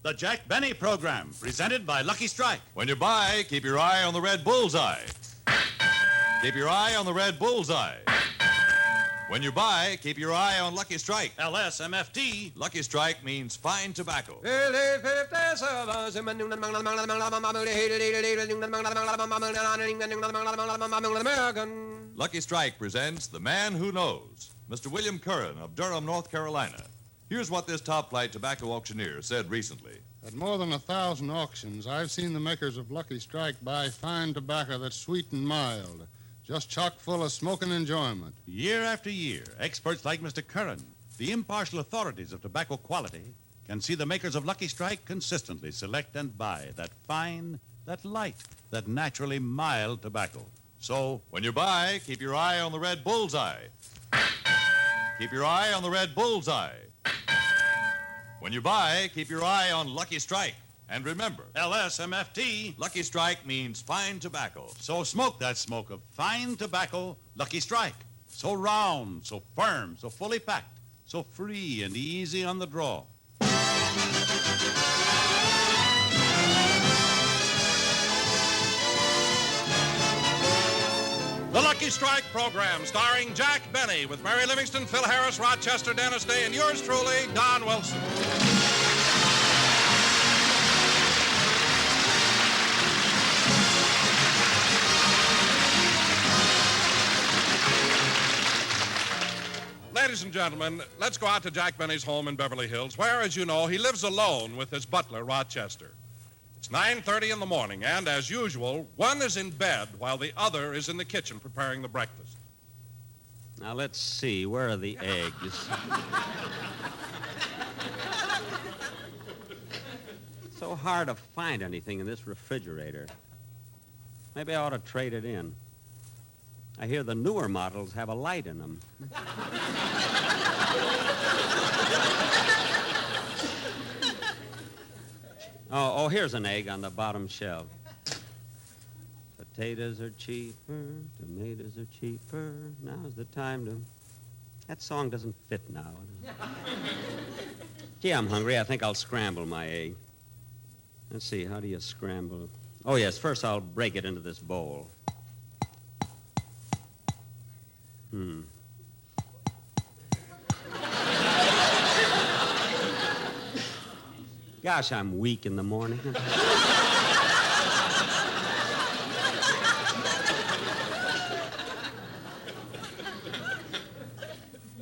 The Jack Benny Program, presented by Lucky Strike. When you buy, keep your eye on the red bullseye. Keep your eye on the red bullseye. When you buy, keep your eye on Lucky Strike. LSMFT. Lucky Strike means fine tobacco. Lucky Strike presents The Man Who Knows, Mr. William Curran of Durham, North Carolina. Here's what this top-flight tobacco auctioneer said recently. At more than 1,000 auctions, I've seen the makers of Lucky Strike buy fine tobacco that's sweet and mild, just chock full of smoking enjoyment. Year after year, experts like Mr. Curran, the impartial authorities of tobacco quality, can see the makers of Lucky Strike consistently select and buy that fine, that light, that naturally mild tobacco. So, when you buy, keep your eye on the red bullseye. Keep your eye on the red bullseye. When you buy, keep your eye on Lucky Strike. And remember, LSMFT. Lucky Strike means fine tobacco. So smoke that smoke of fine tobacco, Lucky Strike. So round, so firm, so fully packed, so free and easy on the draw. The Lucky Strike program, starring Jack Benny, with Mary Livingston, Phil Harris, Rochester, Dennis Day, and yours truly, Don Wilson. Ladies and gentlemen, let's go out to Jack Benny's home in Beverly Hills, where, as you know, he lives alone with his butler, Rochester. It's 9:30 in the morning, and as usual, one is in bed while the other is in the kitchen preparing the breakfast. Now, let's see. Where are the eggs? So hard to find anything in this refrigerator. Maybe I ought to trade it in. I hear the newer models have a light in them. Oh, here's an egg on the bottom shelf. Potatoes are cheaper, tomatoes are cheaper, now's the time to... That song doesn't fit now. Gee, I'm hungry. I think I'll scramble my egg. Let's see, how do you scramble? Oh, yes, first I'll break it into this bowl. Gosh, I'm weak in the morning.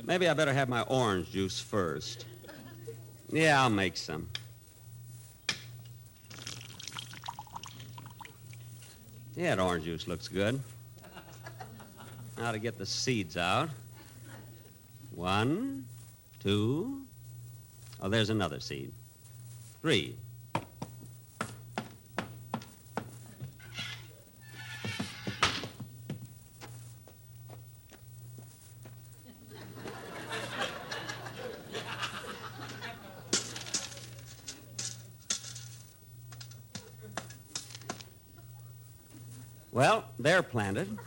Maybe I better have my orange juice first. Yeah, I'll make some. Yeah, that orange juice looks good. Now to get the seeds out. 1, 2. Oh, there's another seed. 3. Well, they're planted.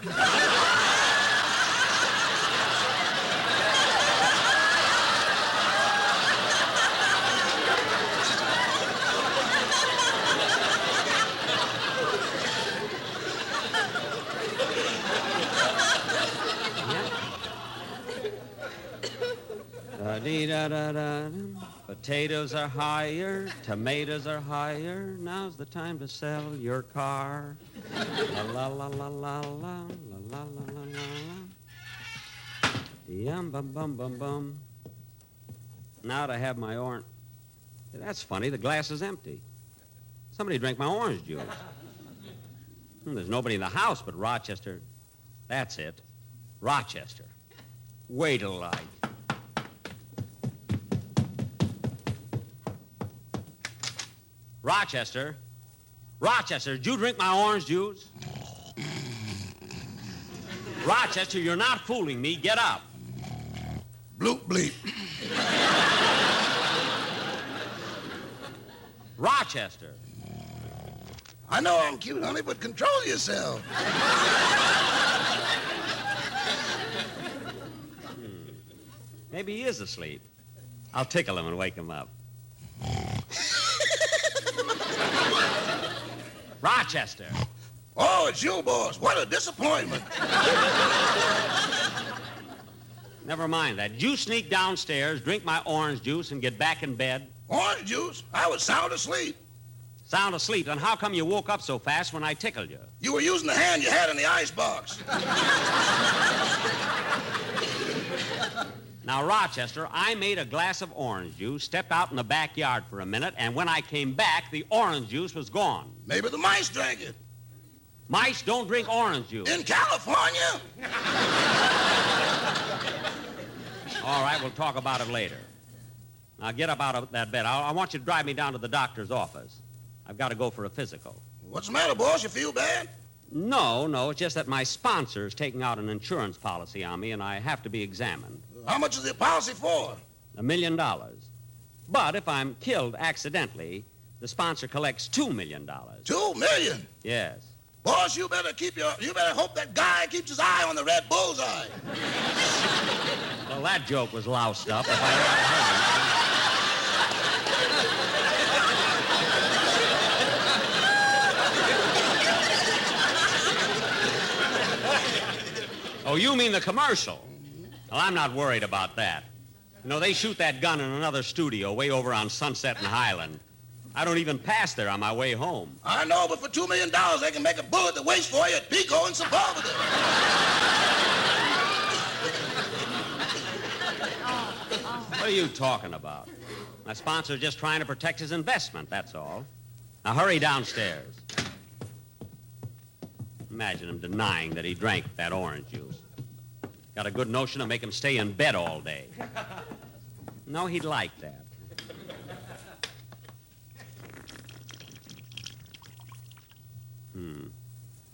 Da-dee-da-da-da. Potatoes are higher, tomatoes are higher. Now's the time to sell your car. La la la la la la la la la la. Yum bum bum bum bum. Now to have my orange. That's funny. The glass is empty. Somebody drank my orange juice. There's nobody in the house but Rochester. That's it. Rochester. Wait till I... Rochester? Rochester, did you drink my orange juice? Rochester, you're not fooling me. Get up. Bloop bleep. Rochester. I know I'm cute, honey, but control yourself. Maybe he is asleep. I'll tickle him and wake him up. Rochester. Oh, it's you, boss. What a disappointment. Never mind that. Did you sneak downstairs, drink my orange juice, and get back in bed? Orange juice? I was sound asleep. Sound asleep? Then how come you woke up so fast when I tickled you? You were using the hand you had in the icebox. Now, Rochester, I made a glass of orange juice, stepped out in the backyard for a minute, and when I came back, the orange juice was gone. Maybe the mice drank it. Mice don't drink orange juice. In California? All right, we'll talk about it later. Now, get up out of that bed. I want you to drive me down to the doctor's office. I've got to go for a physical. What's the matter, boss? You feel bad? No, it's just that my sponsor's taking out an insurance policy on me, and I have to be examined. How much is the policy for? $1 million. But if I'm killed accidentally, the sponsor collects $2 million. $2 million? Yes. Boss, you better hope that guy keeps his eye on the red bullseye. Well, that joke was loused up. If I ever heard it. Oh, you mean the commercial? Well, I'm not worried about that. You know, they shoot that gun in another studio way over on Sunset and Highland. I don't even pass there on my way home. I know, but for $2 million, they can make a bullet that waits for you at Pico and Sepulveda. What are you talking about? My sponsor's just trying to protect his investment, that's all. Now, hurry downstairs. Imagine him denying that he drank that orange juice. Got a good notion to make him stay in bed all day. No, he'd like that.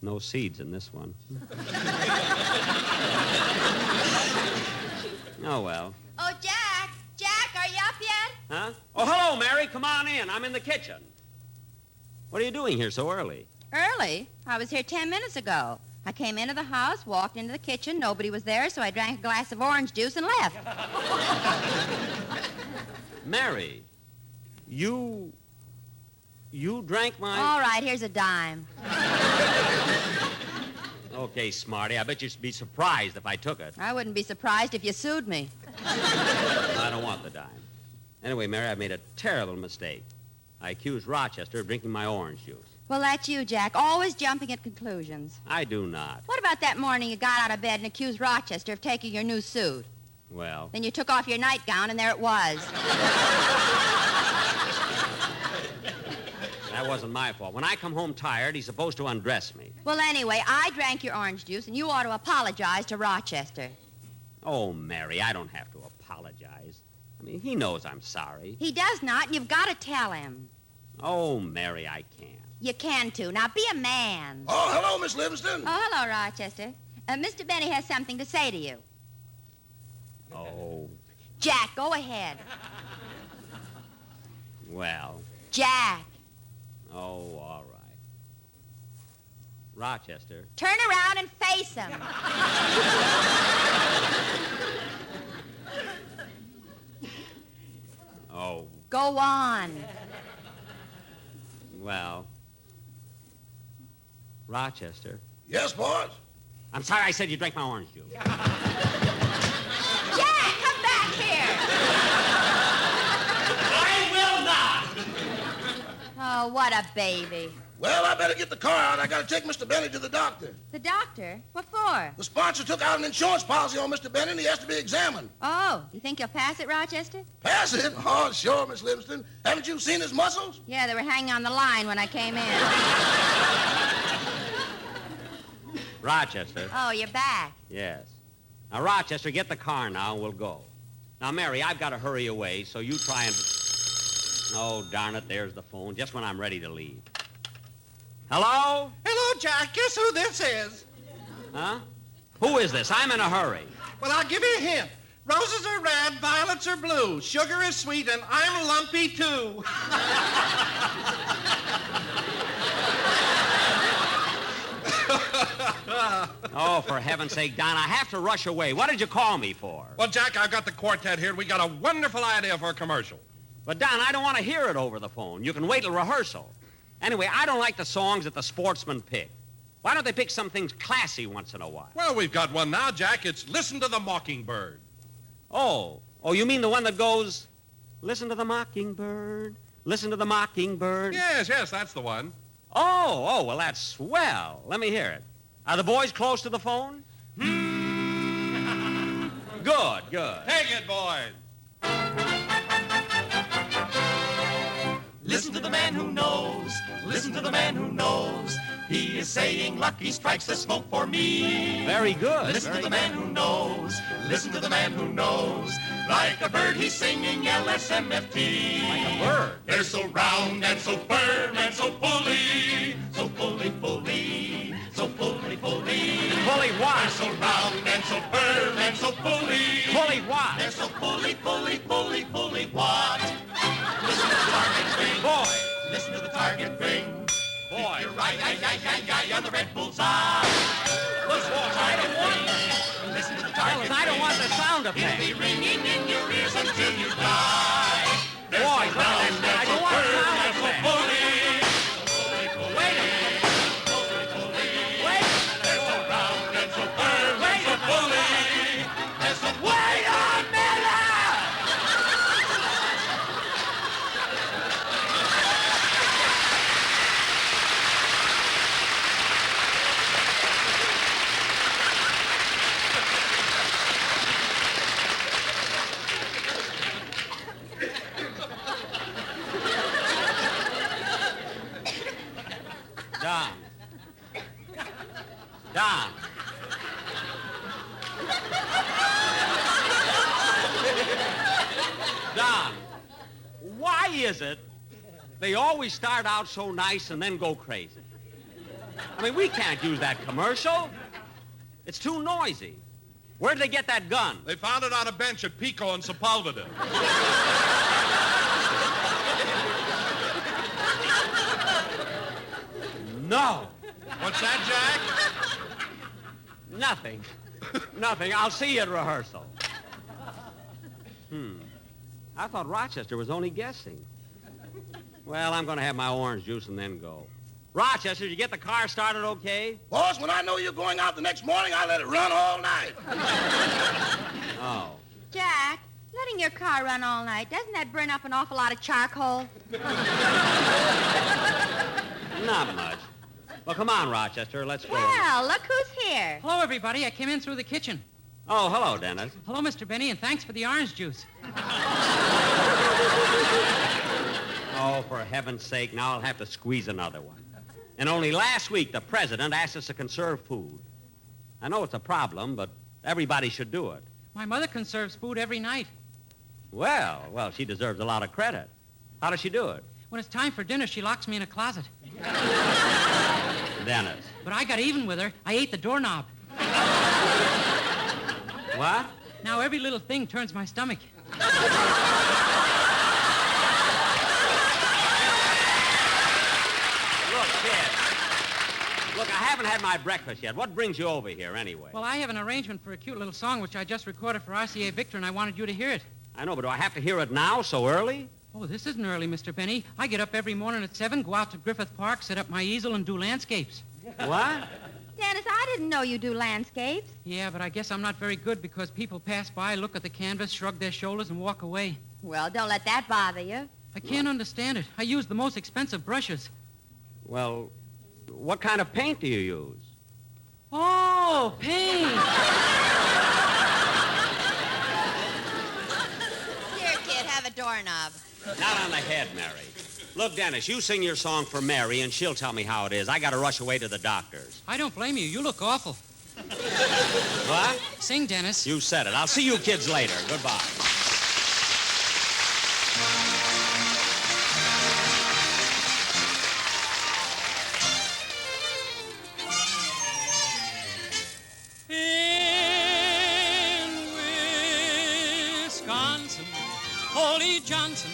No seeds in this one. Oh, well. Oh, Jack! Jack, are you up yet? Huh? Oh, hello, Mary. Come on in. I'm in the kitchen. What are you doing here so early? Early? I was here 10 minutes ago. I came into the house, walked into the kitchen. Nobody was there, so I drank a glass of orange juice and left. Mary, you drank my... All right, here's a dime. Okay, Smarty, I bet you'd be surprised if I took it. I wouldn't be surprised if you sued me. I don't want the dime. Anyway, Mary, I've made a terrible mistake. I accused Rochester of drinking my orange juice. Well, that's you, Jack, always jumping at conclusions. I do not. What about that morning you got out of bed and accused Rochester of taking your new suit? Well... Then you took off your nightgown, and there it was. That wasn't my fault. When I come home tired, he's supposed to undress me. Well, anyway, I drank your orange juice, and you ought to apologize to Rochester. Oh, Mary, I don't have to apologize. I mean, he knows I'm sorry. He does not, and you've got to tell him. Oh, Mary, I can't. You can, too. Now, be a man. Oh, hello, Miss Livingston. Oh, hello, Rochester. Mr. Benny has something to say to you. Oh, Jack, go ahead. well. Jack, Oh, all right. Rochester. turn around and face him. Oh, Go on. well. Rochester. Yes, boss. I'm sorry I said you drank my orange juice. Jack, come back here. I will not! Oh, what a baby. Well, I better get the car out. I got to take Mr. Benny to the doctor. The doctor? What for? The sponsor took out an insurance policy on Mr. Benny, and he has to be examined. Oh, you think you'll pass it, Rochester? Pass it? Oh, sure, Miss Livingston. Haven't you seen his muscles? Yeah, they were hanging on the line when I came in. Rochester. Oh, you're back. Yes. Now, Rochester, get the car now and we'll go. Now, Mary, I've got to hurry away, so you try and... Oh, darn it, there's the phone, just when I'm ready to leave. Hello? Hello, Jack. Guess who this is? Huh? Who is this? I'm in a hurry. Well, I'll give you a hint. Roses are red, violets are blue. Sugar is sweet, and I'm lumpy, too. Oh, for heaven's sake, Don, I have to rush away. What did you call me for? Well, Jack, I've got the quartet here. We got a wonderful idea for a commercial. But, Don, I don't want to hear it over the phone. You can wait till rehearsal. Anyway, I don't like the songs that the sportsmen pick. Why don't they pick some things classy once in a while? Well, we've got one now, Jack. It's Listen to the Mockingbird. Oh, you mean the one that goes, listen to the mockingbird, listen to the mockingbird? Yes, that's the one. Oh, well, that's swell. Let me hear it. Are the boys close to the phone? Good. Take it, boys. Listen to the man who knows. Listen to the man who knows. He is saying lucky strikes the smoke for me. Very good. Listen to the man who knows. Listen to the man who knows. Like a bird, he's singing LSMFT. Like a bird? They're so round and so firm and so fully. So fully. So fully. Fully what? They're so round and so firm and so fully. Fully what? They're so fully what? Listen to the target ring. Boy. Listen to the target ring. Boy. You're right, on the red bullseye. Target ring. Listen to the target I don't want the sound ring. effect. It'll be ringing in your ears until you die. There's Boy, so round I and so don't want firm sound and so effect. fully. Wait a minute. Wait. They're so round and so firm and so fully. They're so Wait a minute! Don. Don, why is it they always start out so nice and then go crazy? I mean, we can't use that commercial. It's too noisy. Where'd they get that gun? They found it on a bench at Pico and Sepulveda. No. What's that, Jack? Nothing. I'll see you at rehearsal. I thought Rochester was only guessing. Well, I'm going to have my orange juice and then go. Rochester, did you get the car started okay? Boss, when I know you're going out the next morning, I let it run all night. Oh. Jack, letting your car run all night, doesn't that burn up an awful lot of charcoal? Not much. Well, come on, Rochester. Let's go. Well, look who's here. Hello, everybody. I came in through the kitchen. Oh, hello, Dennis. Hello, Mr. Benny, and thanks for the orange juice. Oh, for heaven's sake, now I'll have to squeeze another one. And only last week, the president asked us to conserve food. I know it's a problem, but everybody should do it. My mother conserves food every night. Well, she deserves a lot of credit. How does she do it? When it's time for dinner, she locks me in a closet. Dennis. But I got even with her. I ate the doorknob. What? Now every little thing turns my stomach. Look, kid. Look, I haven't had my breakfast yet. What brings you over here, anyway? Well, I have an arrangement for a cute little song which I just recorded for RCA Victor, and I wanted you to hear it. I know, but do I have to hear it now, so early? Oh, this isn't early, Mr. Benny. I get up every morning at 7, go out to Griffith Park, set up my easel, and do landscapes. What? Dennis, I didn't know you do landscapes. Yeah, but I guess I'm not very good because people pass by, look at the canvas, shrug their shoulders, and walk away. Well, don't let that bother you. I can't understand it. I use the most expensive brushes. Well, what kind of paint do you use? Oh, paint! Here, kid, have a doorknob. Not on the head, Mary. Look, Dennis, you sing your song for Mary, and she'll tell me how it is. I got to rush away to the doctor's. I don't blame you. You look awful. What? Sing, Dennis. You said it. I'll see you kids later. Goodbye. In Wisconsin, Ole Johnson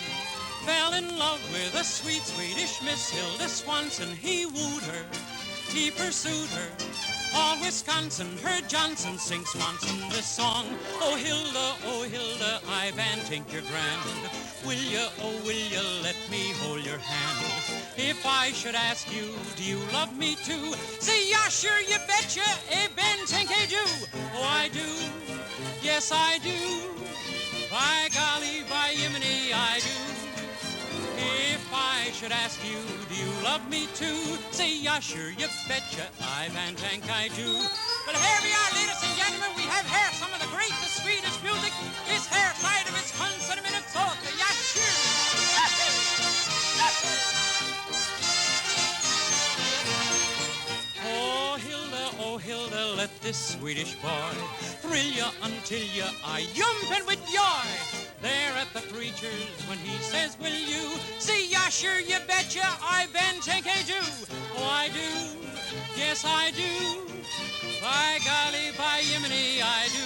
fell in love with a sweet Swedish Miss Hilda Swanson. He wooed her, he pursued her. All Wisconsin heard Johnson sing Swanson this song. Oh, Hilda, I've an think you're grand. Will you, oh, will you let me hold your hand? If I should ask you, do you love me too? Say, yeah, sure, you betcha, Ben, think I do. Oh, I do, yes, I do. By golly, by Yemeni, I do. If I should ask you, do you love me too? Say, yeah, sure, you betcha, I Van Tank, I do. But here we are, ladies and gentlemen, we have here some of the great, the sweetest music. This hair side of its fun sentiment thought, yeah, sure. Oh, Hilda, let this Swedish boy thrill ya until ya are jumping with joy. There at the preacher's when he says, will you? Say, yeah, sure, you betcha, I Ben take I do. Oh, I do, yes, I do. By golly, by Yemeni, I do.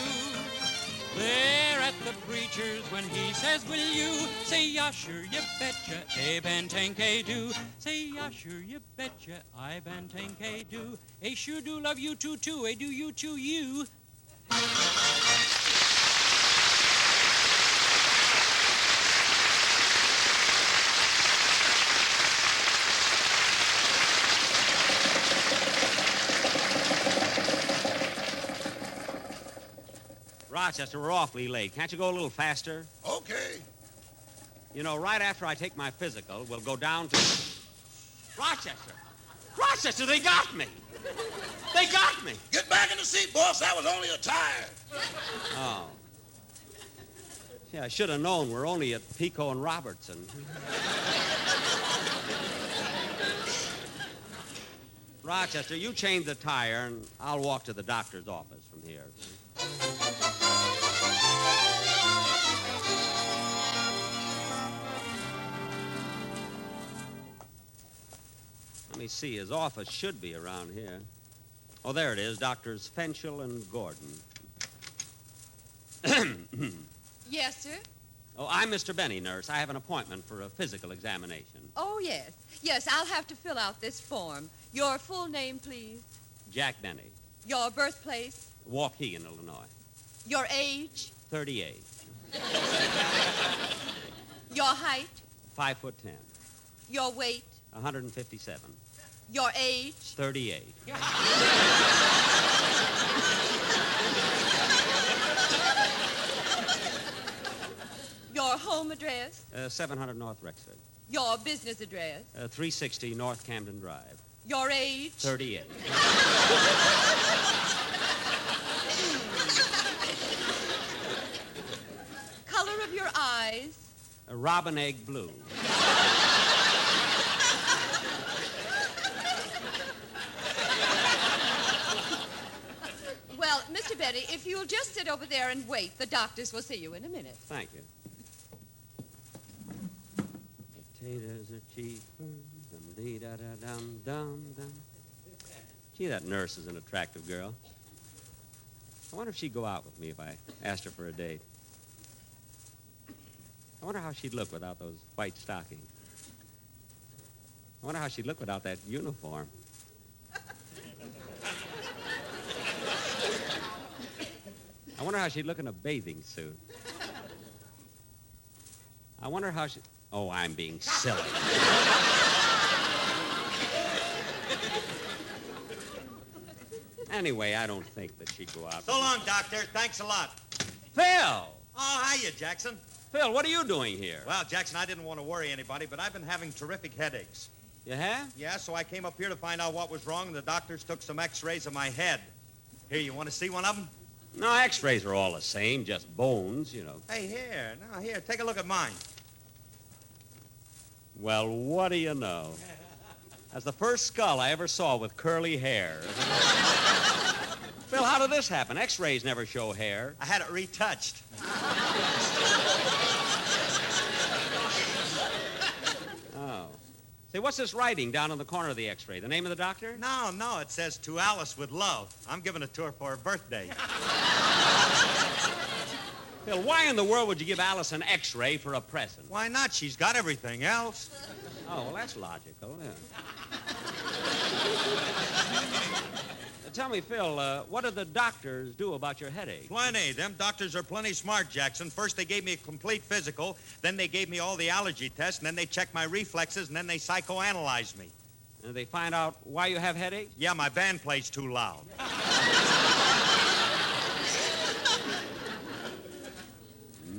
There at the preacher's when he says, will you? Say, yeah, sure, you betcha, Ben tank I do. Say, yeah, sure, you betcha, I Ben tank I do. I sure do love you too, I do you too, you. Rochester, we're awfully late. Can't you go a little faster? Okay. You know, right after I take my physical, we'll go down to... Rochester! Rochester, they got me! They got me! Get back in the seat, boss. That was only a tire. Oh. Yeah, I should have known. We're only at Pico and Robertson. Rochester, you change the tire, and I'll walk to the doctor's office from here. Let me see. His office should be around here. Oh, there it is. Doctors Fenchel and Gordon. Yes, sir? Oh, I'm Mr. Benny, nurse. I have an appointment for a physical examination. Oh, yes. Yes, I'll have to fill out this form. Your full name, please. Jack Benny, Your birthplace. Waukegan, Illinois. Your age. 38. Your height. 5'10". Your weight. 157. Your age. 38. Your home address. 700 North Rexford. Your business address. 360 North Camden Drive. Your age. 38. Color of your eyes. Robin egg blue. Well, Mr. Benny, if you'll just sit over there and wait, the doctors will see you in a minute. Thank you. Potatoes are cheaper. Dum-dee-da-da-dum-dum-dum. Gee, that nurse is an attractive girl. I wonder if she'd go out with me if I asked her for a date. I wonder how she'd look without those white stockings. I wonder how she'd look without that uniform. I wonder how she'd look in a bathing suit. I wonder how she... Oh, I'm being silly. Anyway, I don't think that she'd go out. So long, Doctor. Thanks a lot. Phil! Oh, hiya, Jackson. Phil, what are you doing here? Well, Jackson, I didn't want to worry anybody, but I've been having terrific headaches. You have? Yeah, so I came up here to find out what was wrong, and the doctors took some x-rays of my head. Here, you want to see one of them? No, x-rays are all the same, just bones, you know. Hey, here, take a look at mine. Well, what do you know? That's the first skull I ever saw with curly hair. Phil, how did this happen? X-rays never show hair. I had it retouched. Oh. Say, what's this writing down on the corner of the X-ray? The name of the doctor? No, it says, to Alice with love. I'm giving it to her for her birthday. Phil, why in the world would you give Alice an X-ray for a present? Why not? She's got everything else. Oh, well, that's logical, yeah. Tell me, Phil, what did the doctors do about your headache? Plenty. Them doctors are plenty smart, Jackson. First, they gave me a complete physical. Then they gave me all the allergy tests. And then they checked my reflexes. And then they psychoanalyzed me. And they find out why you have headaches? Yeah, my band plays too loud.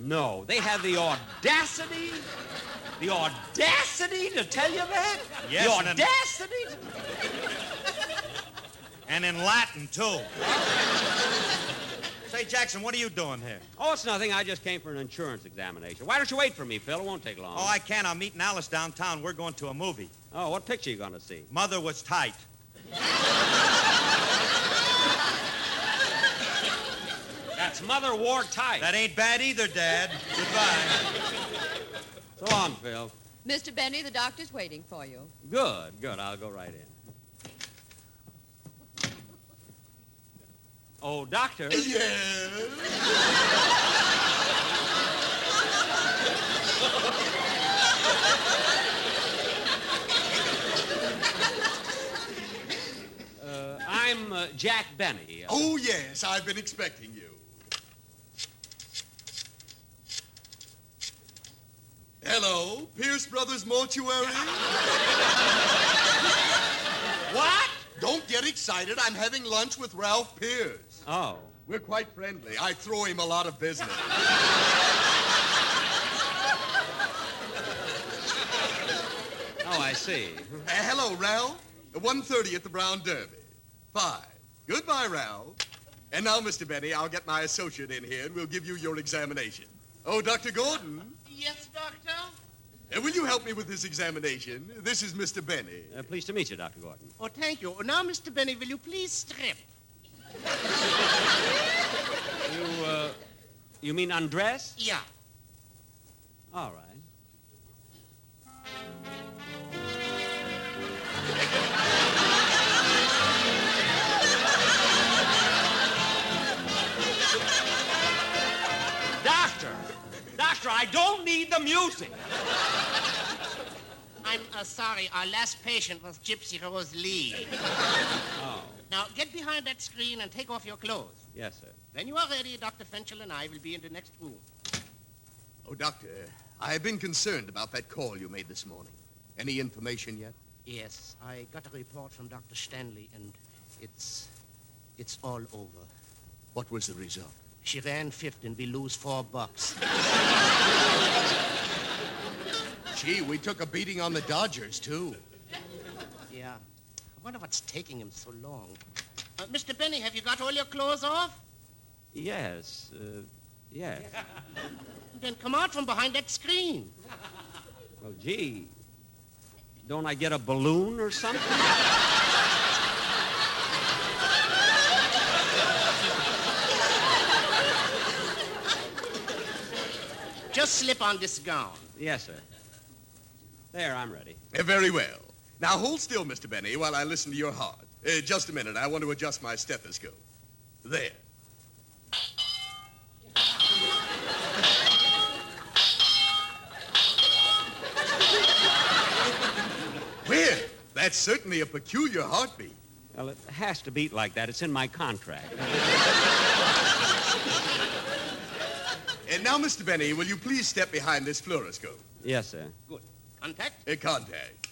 No, they had the audacity to tell you that? Yes, the audacity? And in Latin, too. Say, Jackson, what are you doing here? Oh, it's nothing. I just came for an insurance examination. Why don't you wait for me, Phil? It won't take long. Oh, I can't. I'm meeting Alice downtown. We're going to a movie. Oh, what picture are you going to see? Mother Was Tight. That's Mother Wore Tight. That ain't bad either, Dad. Goodbye. So long, Phil. Mr. Benny, the doctor's waiting for you. Good. I'll go right in. Oh, doctor. Yes. I'm Jack Benny. Oh, yes, I've been expecting you. Hello, Pierce Brothers Mortuary? What? Don't get excited. I'm having lunch with Ralph Pierce. Oh. We're quite friendly. I throw him a lot of business. Oh, I see. Hello, Ralph. 1:30 at the Brown Derby. Fine. Goodbye, Ralph. And now, Mr. Benny, I'll get my associate in here, and we'll give you your examination. Oh, Dr. Gordon. Yes, Doctor? Will you help me with this examination? This is Mr. Benny. Pleased to meet you, Dr. Gordon. Oh, thank you. Now, Mr. Benny, will you please strip? You mean undress? Yeah. All right. Doctor, I don't need the music. I'm sorry. Our last patient was Gypsy Rose Lee. Oh. Now, get behind that screen and take off your clothes. Yes, sir. When you are ready, Dr. Fenchel and I will be in the next room. Oh, Doctor, I have been concerned about that call you made this morning. Any information yet? Yes, I got a report from Dr. Stanley, and it's all over. What was the result? She ran fifth, and we lose $4. Gee, we took a beating on the Dodgers, too. Yeah. I wonder what's taking him so long. Mr. Benny, have you got all your clothes off? Yes, yes. Then come out from behind that screen. Well, gee, don't I get a balloon or something? Just slip on this gown. Yes, sir. There, I'm ready. Very well. Now, hold still, Mr. Benny, while I listen to your heart. Just a minute. I want to adjust my stethoscope. There. Well, that's certainly a peculiar heartbeat. Well, it has to beat like that. It's in my contract. And now, Mr. Benny, will you please step behind this fluoroscope? Yes, sir. Good. Contact? Contact.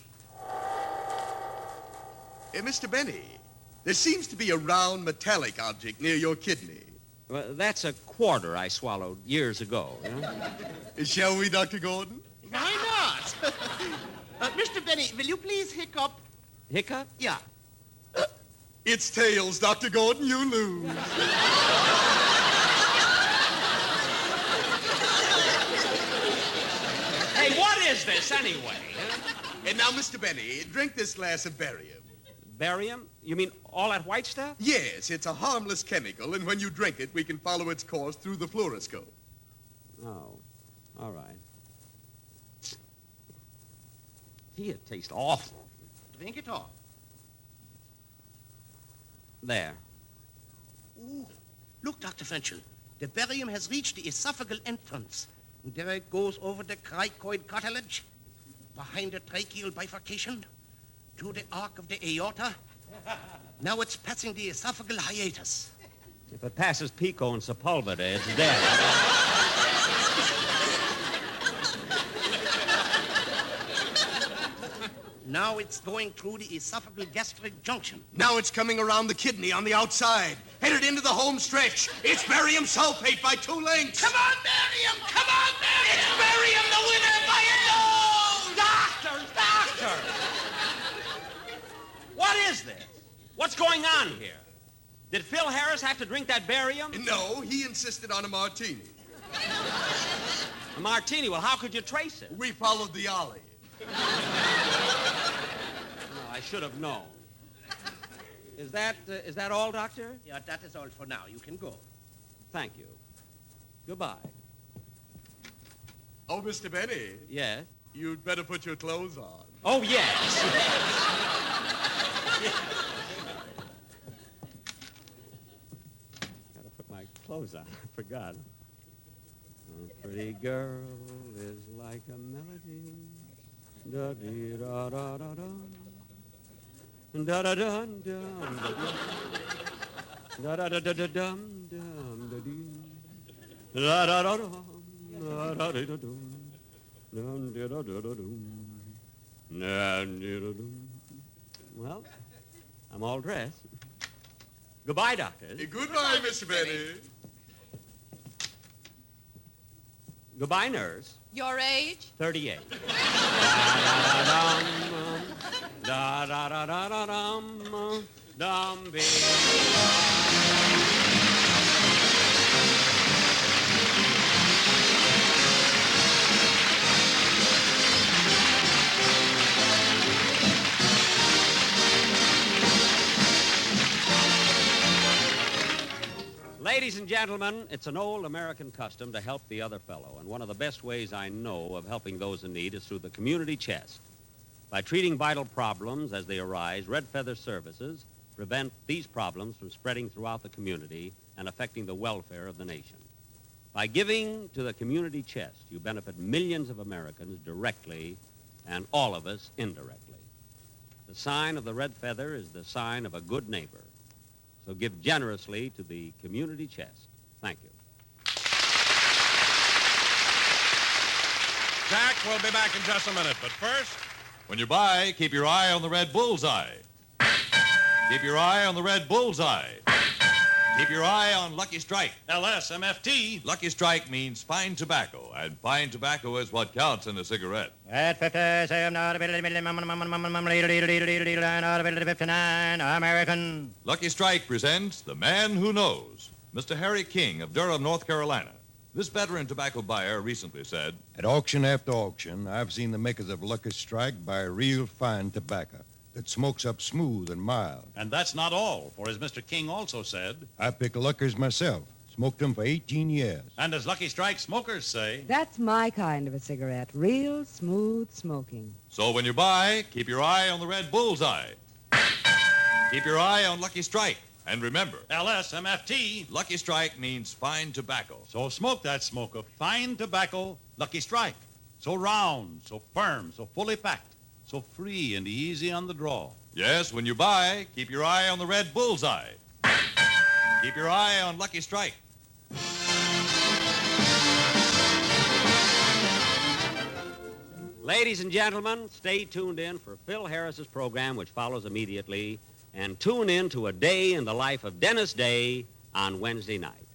Mr. Benny, there seems to be a round metallic object near your kidney. Well, that's a quarter I swallowed years ago. You know? Shall we, Dr. Gordon? Why not? Mr. Benny, will you please hiccup? Hiccup? Yeah. It's tails, Dr. Gordon. You lose. Hey, what is this anyway? And now, Mr. Benny, drink this glass of barium. Barium? You mean all that white stuff? Yes, it's a harmless chemical, and when you drink it, we can follow its course through the fluoroscope. Oh, all right. Gee, it tastes awful. Drink it all. There. Ooh. Look, Dr. Fenchel. The barium has reached the esophageal entrance. And there it goes over the cricoid cartilage, behind the tracheal bifurcation, to the arc of the aorta, Now it's passing the esophageal hiatus. If it passes Pico and Sepulveda, it's dead. Now it's going through the esophageal gastric junction. Now it's coming around the kidney on the outside, headed into the home stretch. It's barium sulfate by 2 lengths. Come on, barium! Come on, barium! It's barium, the winner by a nose! Doctor! What is this? What's going on here? Did Phil Harris have to drink that barium? No, he insisted on a martini. A martini? Well, how could you trace it? We followed the olive. Well, I should have known. Is that all, Doctor? Yeah, that is all for now. You can go. Thank you. Goodbye. Oh, Mr. Benny. Yes? You'd better put your clothes on. Oh, yes. Gotta put my clothes on. I forgot. A pretty girl is like a melody. Da-dee-da-da-da-dum. Da-da-dum-dum. Da-da-da-da-dum. Da-dee. Da-da-da-dum. Da-da-da-da-dum. Dum-da-da-da-da-dum. Da-da-da-dum. Well, I'm all dressed. Goodbye, doctors. Goodbye, Mr. Benny. Goodbye, nurse. Your age? 38. Da-da-da-da-dum. Dum-bee. Ladies and gentlemen, it's an old American custom to help the other fellow, and one of the best ways I know of helping those in need is through the community chest. By treating vital problems as they arise, Red Feather Services prevent these problems from spreading throughout the community and affecting the welfare of the nation. By giving to the community chest, you benefit millions of Americans directly and all of us indirectly. The sign of the Red Feather is the sign of a good neighbor. So give generously to the community chest. Thank you. Jack will be back in just a minute, but first... When you buy, keep your eye on the red bullseye. Keep your eye on the red bullseye. Keep your eye on Lucky Strike. LSMFT. Lucky Strike means fine tobacco, and fine tobacco is what counts in a cigarette. At 57, not a bit, 59, American. Lucky Strike presents The Man Who Knows, Mr. Harry King of Durham, North Carolina. This veteran tobacco buyer recently said, "At auction after auction, I've seen the makers of Lucky Strike buy real fine tobacco that smokes up smooth and mild. And that's not all, for as Mr. King also said, I pick Luckers myself, smoked them for 18 years. And as Lucky Strike smokers say, that's my kind of a cigarette, real smooth smoking. So when you buy, keep your eye on the red bullseye. Keep your eye on Lucky Strike. And remember, LSMFT. Lucky Strike means fine tobacco. So smoke that smoke of fine tobacco, Lucky Strike. So round, so firm, so fully packed, so free and easy on the draw. Yes, when you buy, keep your eye on the red bullseye. Keep your eye on Lucky Strike. Ladies and gentlemen, stay tuned in for Phil Harris's program, which follows immediately, and tune in to A Day in the Life of Dennis Day on Wednesday night.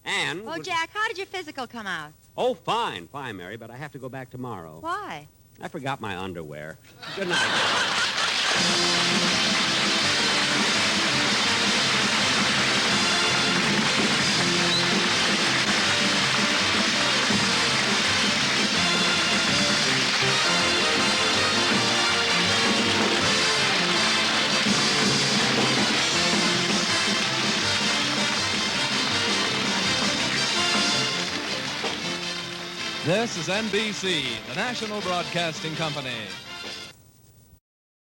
And... Oh, Jack, how did your physical come out? Oh, fine, Mary, but I have to go back tomorrow. Why? I forgot my underwear. Good night. This is NBC, the national broadcasting company.